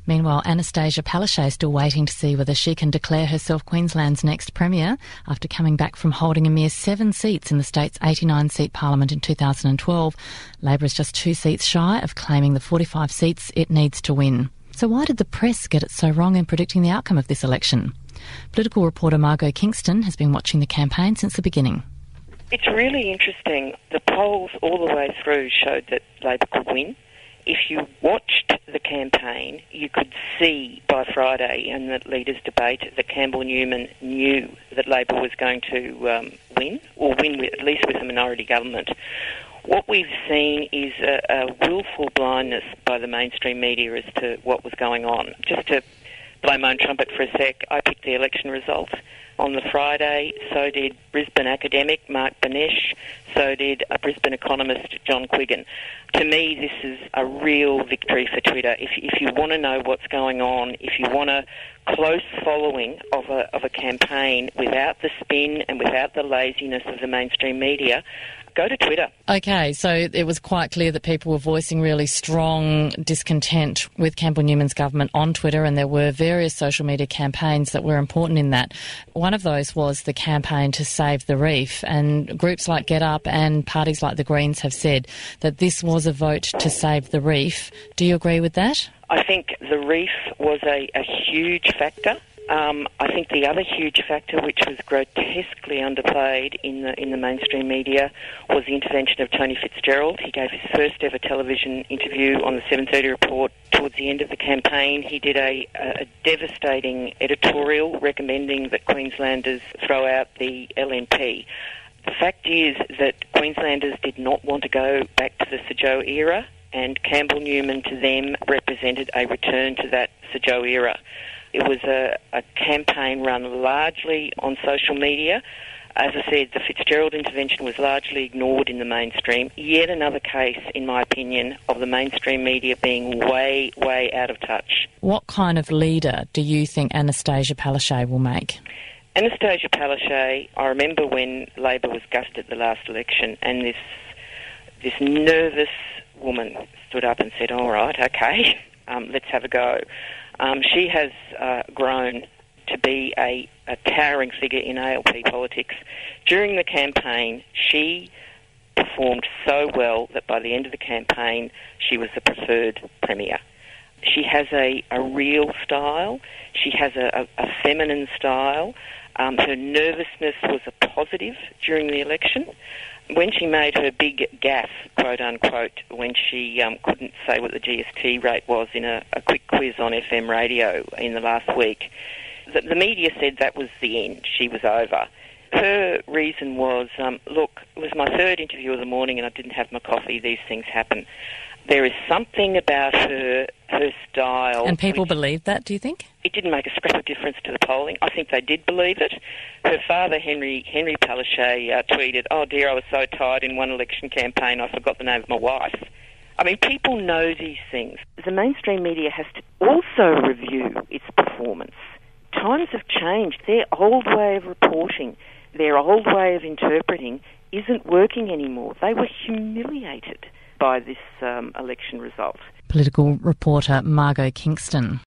Meanwhile, Anastasia Peltier is still waiting to see whether she can declare herself Queensland's next Premier after coming back from holding a mere 7 seats in the state's 89-seat parliament in 2012. Labor is just 2 seats shy of claiming the 45 seats it needs to win. So why did the press get it so wrong in predicting the outcome of this election? Political reporter Margo Kingston has been watching the campaign since the beginning. It's really interesting. The polls all the way through showed that Labor could win. If you watched the campaign, you could see by Friday in the leaders' debate that Campbell Newman knew that Labor was going to win, or win at least with a minority government. What we've seen is a willful blindness by the mainstream media as to what was going on. Just to blow my own trumpet for a sec, I picked the election results on the Friday, so did Brisbane academic Mark Banesh, so did a Brisbane economist John Quiggin. To me, this is a real victory for Twitter. If you want to know what's going on, if you want a close following of a campaign without the spin and without the laziness of the mainstream media, go to Twitter. Okay, so it was quite clear that people were voicing really strong discontent with Campbell Newman's government on Twitter, and there were various social media campaigns that were important in that. One of those was the campaign to save the reef, and groups like Get Up and parties like the Greens have said that this was a vote to save the reef. Do you agree with that? I think the reef was a huge factor. I think the other huge factor, which was grotesquely underplayed in the mainstream media, was the intervention of Tony Fitzgerald. He gave his first ever television interview on the 7:30 report towards the end of the campaign. He did a devastating editorial recommending that Queenslanders throw out the LNP. The fact is that Queenslanders did not want to go back to the Sir era, and Campbell Newman to them represented a return to that Sir era. It was a campaign run largely on social media. As I said, the Fitzgerald intervention was largely ignored in the mainstream. Yet another case, in my opinion, of the mainstream media being way, way out of touch. What kind of leader do you think Anastasia Peltier will make? Anastasia Peltier, I remember when Labor was gutted at the last election, and this nervous woman stood up and said, all right, okay, let's have a go. She has grown to be a towering figure in ALP politics. During the campaign, she performed so well that by the end of the campaign, she was the preferred premier. She has a real style. She has a feminine style. Her nervousness was a positive during the election. When she made her big gaffe, quote unquote, when she couldn't say what the GST rate was in a quick quiz on FM radio in the last week, the media said that was the end. She was over. Her reason was, look, it was my third interview of the morning and I didn't have my coffee. These things happen. There is something about her style. And people believed that, do you think? It didn't make a scrap of difference to the polling. I think they did believe it. Her father, Henry Peltier, tweeted, oh dear, I was so tired in one election campaign I forgot the name of my wife. I mean, people know these things. The mainstream media has to also review its performance. Times have changed. Their old way of reporting, their old way of interpreting isn't working anymore. They were humiliated by this election result. Political reporter Margo Kingston.